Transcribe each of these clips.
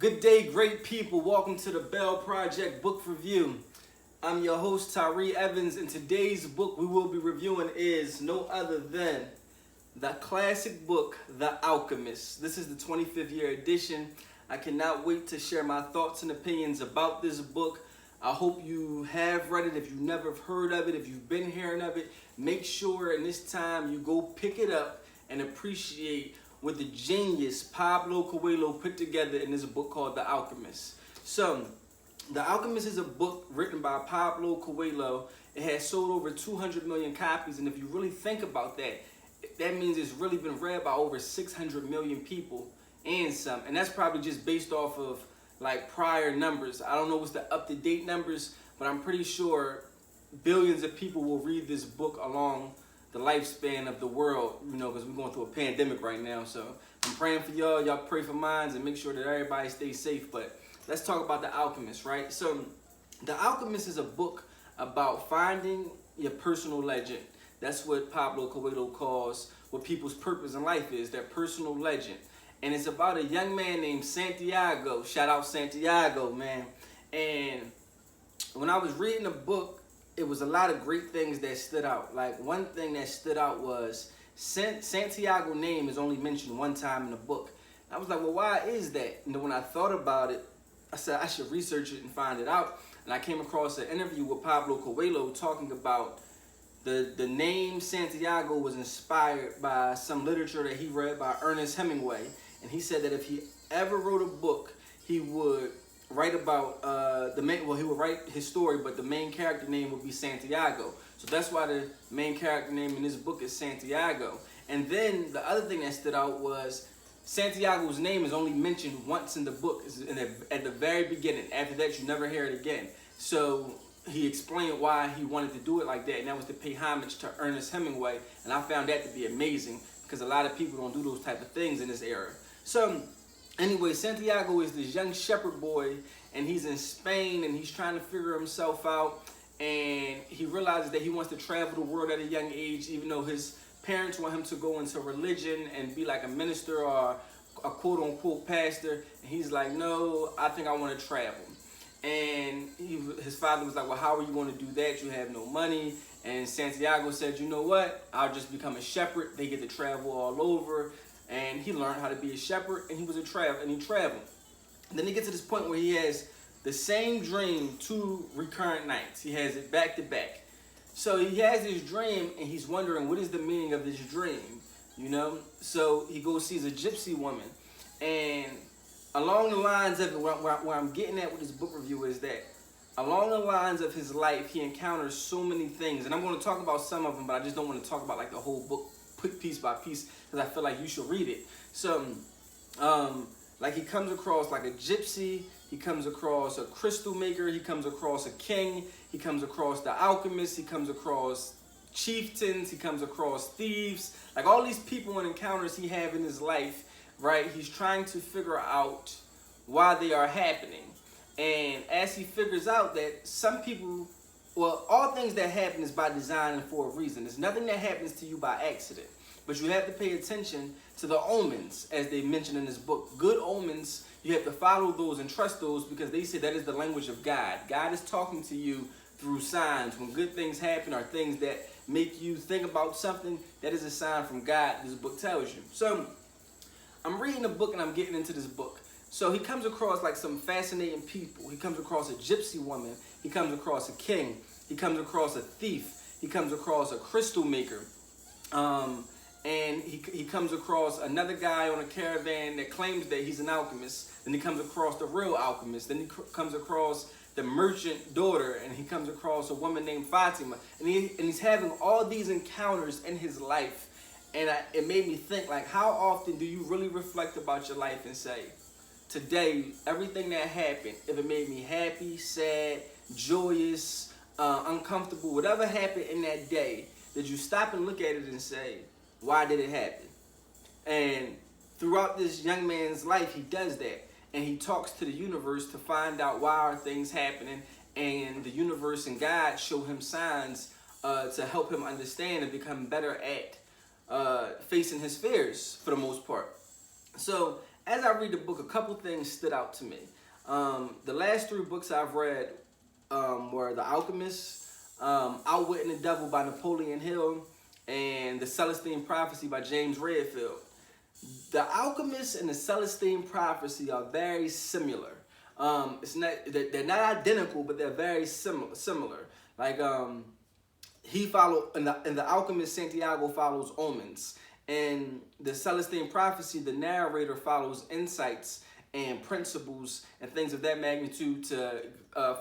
Good day, great people. Welcome to the B.E.L Project Book Review. I'm your host, Tyree Evans, and today's book we will be reviewing is no other than the classic book, The Alchemist. This is the 25th year edition. I cannot wait to share my thoughts and opinions about this book. I hope you have read it. If you've never heard of it, if you've been hearing of it, make sure in this time you go pick it up and appreciate what the genius Paulo Coelho put together in this book called The Alchemist. So, The Alchemist is a book written by Paulo Coelho. It has sold over 200 million copies, and if you really think about that, that means it's really been read by over 600 million people and some. And that's probably just based off of like prior numbers. I don't know what's the up-to-date numbers, but I'm pretty sure billions of people will read this book along the lifespan of the world, you know, because we're going through a pandemic right now. So I'm praying for y'all. Y'all pray for mine and make sure that everybody stays safe. But let's talk about The Alchemist, right? So The Alchemist is a book about finding your personal legend. That's what Paulo Coelho calls what people's purpose in life is, their personal legend. And it's about a young man named Santiago. Shout out Santiago, man. And when I was reading the book, it was a lot of great things that stood out. Like one thing that stood out was Santiago's name is only mentioned one time in the book. I was like, well, why is that? And then when I thought about it, I said I should research it and find it out. And I came across an interview with Paulo Coelho talking about the name Santiago was inspired by some literature that he read by Ernest Hemingway. And he said that if he ever wrote a book, he would write about he would write his story, but the main character name would be Santiago. So that's why the main character name in this book is Santiago. And then the other thing that stood out was Santiago's name is only mentioned once in the book, at the very beginning. After that, you never hear it again. So he explained why he wanted to do it like that, and that was to pay homage to Ernest Hemingway. And I found that to be amazing because a lot of people don't do those type of things in this era. So anyway, Santiago is this young shepherd boy, and he's in Spain, and he's trying to figure himself out, and he realizes that he wants to travel the world at a young age, even though his parents want him to go into religion and be like a minister or a quote-unquote pastor, and he's like, no, I think I want to travel. And his father was like, well, how are you going to do that? You have no money. And Santiago said, you know what? I'll just become a shepherd. They get to travel all over. And he learned how to be a shepherd, and he was a traveler, and he traveled. And then he gets to this point where he has the same dream 2 recurrent nights. He has it back to back. So he has this dream, and he's wondering, what is the meaning of this dream? You know? So he goes sees a gypsy woman. And along the lines of it, where I'm getting at with this book review is that along the lines of his life, he encounters so many things. And I'm going to talk about some of them, but I just don't want to talk about like the whole book piece by piece, because I feel like you should read it. So, like he comes across like a gypsy, he comes across a crystal maker, he comes across a king, he comes across the alchemist, he comes across chieftains, he comes across thieves, like all these people and encounters he have in his life, right? He's trying to figure out why they are happening. And as he figures out that some people, well, all things that happen is by design and for a reason. There's nothing that happens to you by accident. But you have to pay attention to the omens, as they mention in this book. Good omens, you have to follow those and trust those, because they say that is the language of God. God is talking to you through signs. When good things happen or things that make you think about something, that is a sign from God, this book tells you. So I'm reading the book and I'm getting into this book. So he comes across like some fascinating people. He comes across a gypsy woman. He comes across a king. He comes across a thief. He comes across a crystal maker. And he comes across another guy on a caravan that claims that he's an alchemist. Then he comes across the real alchemist. Then he comes across the merchant daughter. And he comes across a woman named Fatima. And he's having all these encounters in his life. And it made me think, like, how often do you really reflect about your life and say, today, everything that happened, if it made me happy, sad, joyous, uncomfortable, whatever happened in that day, did you stop and look at it and say, why did it happen? And throughout this young man's life, he does that. And he talks to the universe to find out why are things happening. And the universe and God show him signs to help him understand and become better at facing his fears for the most part. So as I read the book, a couple things stood out to me. The last 3 books I've read were The Alchemist, Outwitting the Devil by Napoleon Hill, and The Celestine Prophecy by James Redfield. The Alchemist and The Celestine Prophecy are very similar. They're not identical, but they're very similar. Like he followed in the Alchemist, Santiago follows omens, and The Celestine Prophecy, the narrator follows insights and principles and things of that magnitude to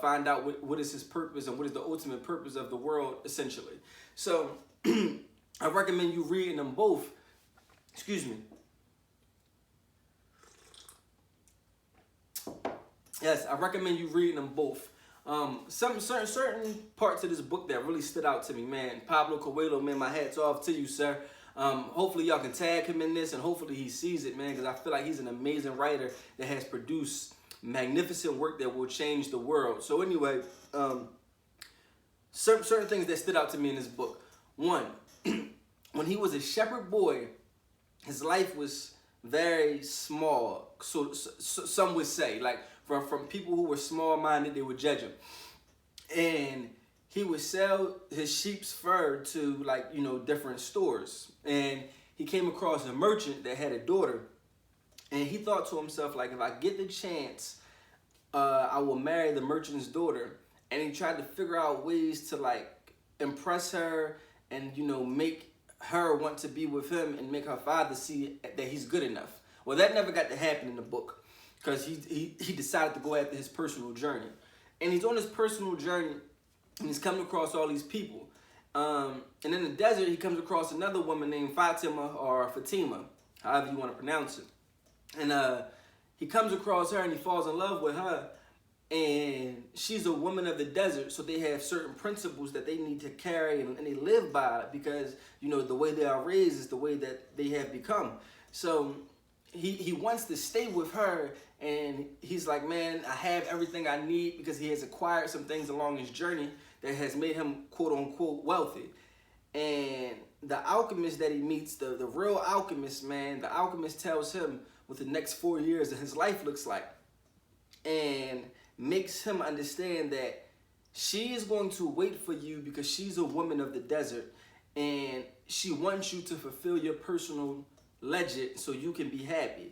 find out what is his purpose and what is the ultimate purpose of the world, essentially. So I recommend you reading them both. Excuse me. Yes, I recommend you reading them both. Some certain parts of this book that really stood out to me, man. Paulo Coelho, man, my hat's off to you, sir. Hopefully y'all can tag him in this, and hopefully he sees it, man, because I feel like he's an amazing writer that has produced magnificent work that will change the world. So anyway, certain things that stood out to me in this book. One, when he was a shepherd boy, his life was very small. So some would say, like, from people who were small-minded, they would judge him. And he would sell his sheep's fur to, like, you know, different stores. And he came across a merchant that had a daughter. And he thought to himself, like, if I get the chance, I will marry the merchant's daughter. And he tried to figure out ways to, like, impress her and, you know, make her want to be with him and make her father see that he's good enough. Well, that never got to happen in the book, because he decided to go after his personal journey. And he's on his personal journey, and he's coming across all these people. And in the desert, he comes across another woman named Fatima, or Fatima, however you want to pronounce it. And he comes across her, and he falls in love with her. And she's a woman of the desert, so they have certain principles that they need to carry, and they live by, because, you know, the way they are raised is the way that they have become. So he wants to stay with her, and he's like, man, I have everything I need, because he has acquired some things along his journey that has made him, quote unquote, wealthy. And the alchemist that he meets, the real alchemist, man, the alchemist tells him what the next 4 years of his life looks like, and makes him understand that she is going to wait for you because she's a woman of the desert, and she wants you to fulfill your personal legend so you can be happy.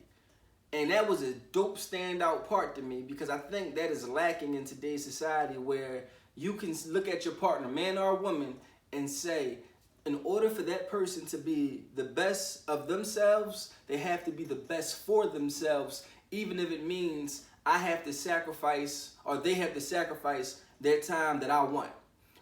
And that was a dope standout part to me, because I think that is lacking in today's society, where you can look at your partner, man or woman, and say, in order for that person to be the best of themselves, they have to be the best for themselves, even if it means I have to sacrifice, or they have to sacrifice their time that I want,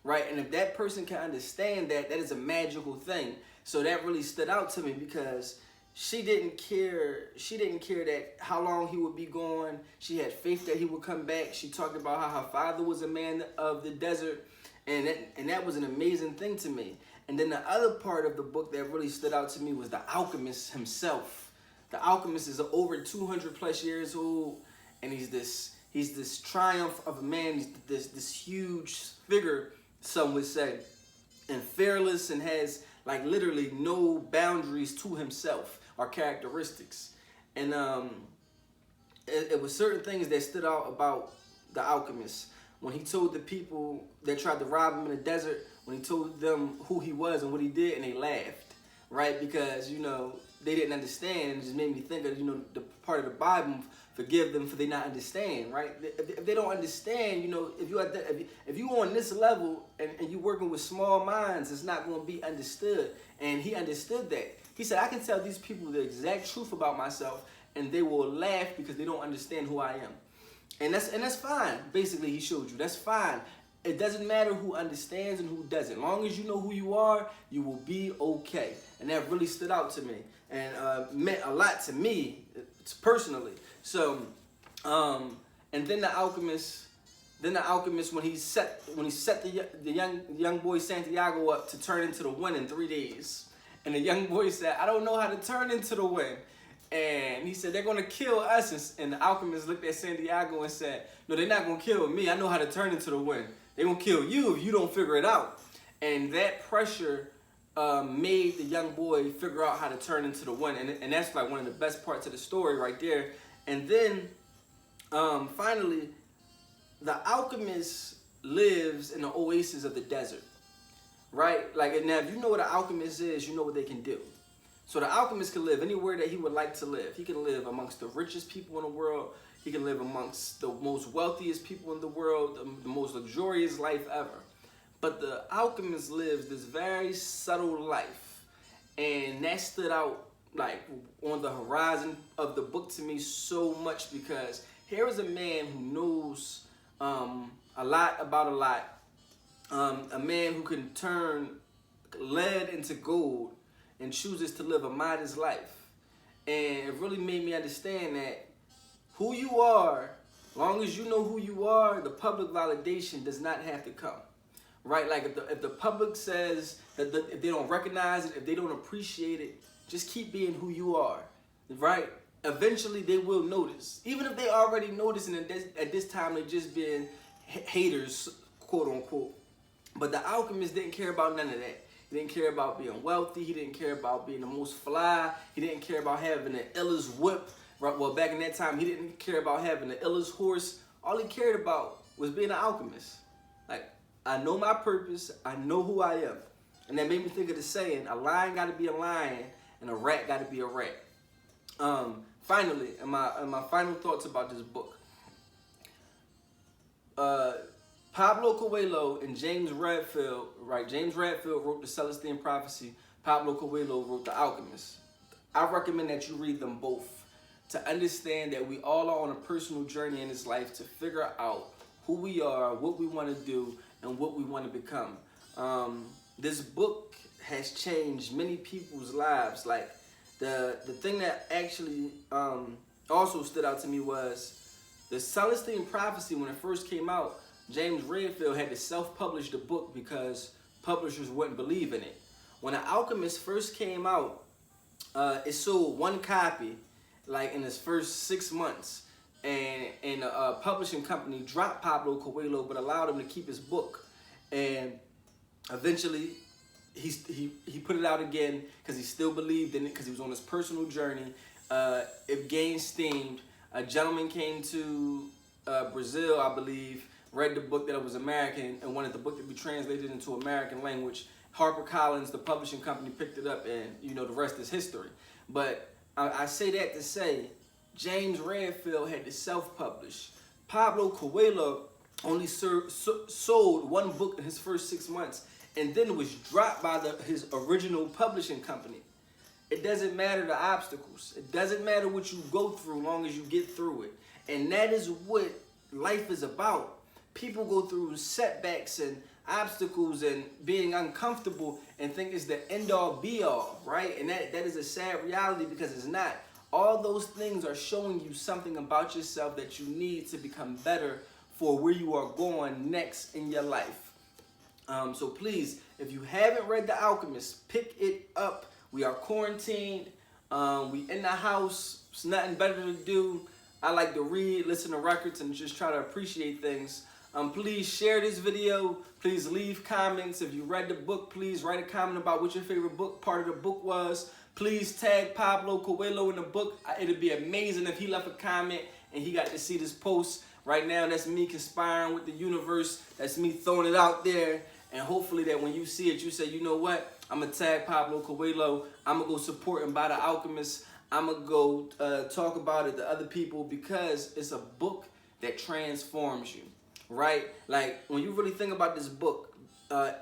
right? And if that person can understand that, that is a magical thing. So that really stood out to me, because she didn't care that how long he would be gone. She had faith that he would come back. She talked about how her father was a man of the desert, and that was an amazing thing to me. And then the other part of the book that really stood out to me was the alchemist himself. The alchemist is over 200 plus years old, and he's this triumph of a man. He's this huge figure, some would say, and fearless, and has, like, literally no boundaries to himself or characteristics. And it was certain things that stood out about the alchemist. When he told the people that tried to rob him in the desert, when he told them who he was and what he did, and they laughed, right? Because, you know, they didn't understand. It just made me think of, you know, the part of the Bible, forgive them for they not understand, right? If they don't understand, you know, if you on this level and you working with small minds, it's not going to be understood. And he understood that. He said, I can tell these people the exact truth about myself, and they will laugh because they don't understand who I am. And that's fine. Basically, he showed you. That's fine. It doesn't matter who understands and who doesn't. As long as you know who you are, you will be okay. And that really stood out to me, and meant a lot to me personally. So, and then the alchemist, when he set the young boy Santiago up to turn into the wind in 3 days, and the young boy said, I don't know how to turn into the wind. And he said, they're going to kill us. And the alchemist looked at Santiago and said, no, they're not going to kill me. I know how to turn into the wind. They're going to kill you if you don't figure it out. And that pressure made the young boy figure out how to turn into the one, and that's like one of the best parts of the story right there. And then finally, the alchemist lives in the oasis of the desert, right? Like, and now if you know what an alchemist is, you know what they can do. So the alchemist can live anywhere that he would like to live. He can live amongst the richest people in the world. He can live amongst the most wealthiest people in the world, the most luxurious life ever. But the alchemist lives this very subtle life. And that stood out like on the horizon of the book to me so much, because here is a man who knows a lot about a lot. A man who can turn lead into gold and chooses to live a modest life. And it really made me understand that who you are, long as you know who you are, the public validation does not have to come. Right? Like if the public says that if they don't recognize it, if they don't appreciate it, just keep being who you are. Right? Eventually they will notice. Even if they already noticing at this time they're just being haters, quote unquote. But the alchemist didn't care about none of that. He didn't care about being wealthy. He didn't care about being the most fly. He didn't care about having the illest whip. Right? Well, back in that time, he didn't care about having the illest horse. All he cared about was being an alchemist. Like, I know my purpose. I know who I am. And that made me think of the saying, a lion got to be a lion and a rat got to be a rat. Finally, in my final thoughts about this book, Paulo Coelho and James Redfield, right? James Redfield wrote the Celestine Prophecy. Paulo Coelho wrote The Alchemist. I recommend that you read them both to understand that we all are on a personal journey in this life to figure out who we are, what we want to do, and what we want to become. This book has changed many people's lives. Like the thing that actually also stood out to me was the Celestine Prophecy. When it first came out, James Redfield had to self-publish the book because publishers wouldn't believe in it. When The Alchemist first came out, it sold one copy like in his first 6 months. And a publishing company dropped Paulo Coelho but allowed him to keep his book. And eventually he put it out again because he still believed in it, because he was on his personal journey. It gained steam. A gentleman came to Brazil, I believe, read the book that it was American and wanted the book to be translated into American language. HarperCollins, the publishing company, picked it up, and you know the rest is history. But I say that to say James Redfield had to self-publish. Paulo Coelho only sold one book in his first 6 months, and then was dropped by his original publishing company. It doesn't matter the obstacles. It doesn't matter what you go through, long as you get through it. And that is what life is about. People go through setbacks and obstacles and being uncomfortable and think it's the end-all be-all, right? And that is a sad reality, because it's not. All those things are showing you something about yourself that you need to become better for where you are going next in your life. So please, if you haven't read The Alchemist, pick it up. We are quarantined. We in the house. It's nothing better to do. I like to read, listen to records, and just try to appreciate things. Please share this video. Please leave comments. If you read the book, please write a comment about what your favorite book part of the book was. Please tag Paulo Coelho in the book. It'd be amazing if he left a comment and he got to see this post. Right now, that's me conspiring with the universe. That's me throwing it out there. And hopefully that when you see it, you say, you know what? I'm going to tag Paulo Coelho. I'm going to go support and buy The Alchemist. I'm going to go talk about it to other people, because it's a book that transforms you, right? Like, when you really think about this book,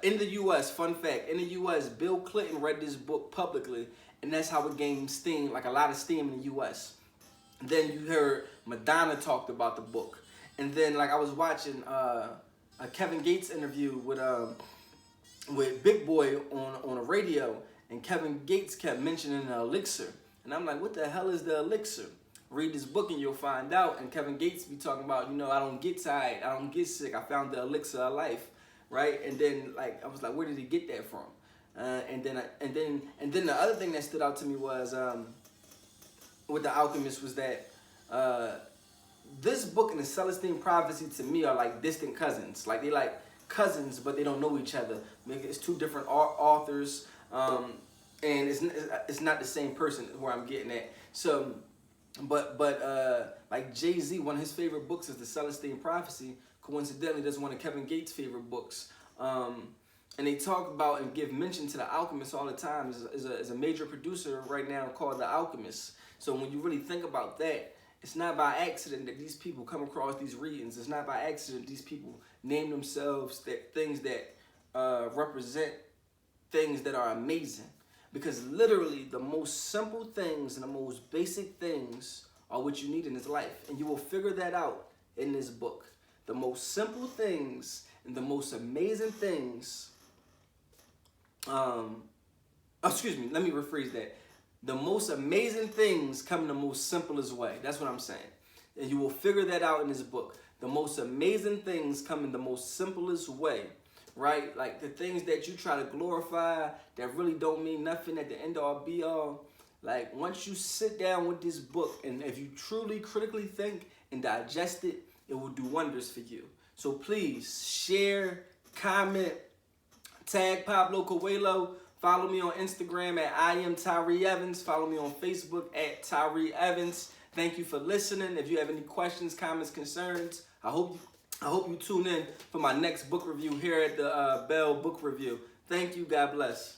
in the U.S., fun fact, in the U.S., Bill Clinton read this book publicly, and that's how it gained steam, like a lot of steam in the U.S. And then you heard Madonna talked about the book. And then, like, I was watching a Kevin Gates interview with Big Boy on a radio, and Kevin Gates kept mentioning the elixir. And I'm like, what the hell is the elixir? Read this book and you'll find out. And Kevin Gates be talking about, you know, I don't get tired, I don't get sick, I found the elixir of life, right? And then, like, I was like, where did he get that from? And then the other thing that stood out to me was with The Alchemist was that this book and the Celestine Prophecy to me are like distant cousins. Like, they like cousins, but they don't know each other. Maybe it's two different authors. And it's not the same person where I'm getting at. So, but like Jay-Z, one of his favorite books is The Celestine Prophecy. Coincidentally, that's one of Kevin Gates' favorite books. And they talk about and give mention to The Alchemist all the time. Is a major producer right now called The Alchemist. So when you really think about that, it's not by accident that these people come across these readings. It's not by accident these people name themselves things that represent things that are amazing. Because literally the most simple things and the most basic things are what you need in this life. And you will figure that out in this book. The most simple things and the most amazing things. Excuse me, let me rephrase that. The most amazing things come in the most simplest way. That's what I'm saying. And you will figure that out in this book. The most amazing things come in the most simplest way. Right? Like the things that you try to glorify that really don't mean nothing at the end all be all. Like once you sit down with this book and if you truly critically think and digest it, it will do wonders for you. So please share, comment, tag Paulo Coelho. Follow me on Instagram at I am Tyree Evans. Follow me on Facebook at Tyree Evans. Thank you for listening. If you have any questions, comments, concerns, I hope you tune in for my next book review here at the B.E.L Book Review. Thank you. God bless.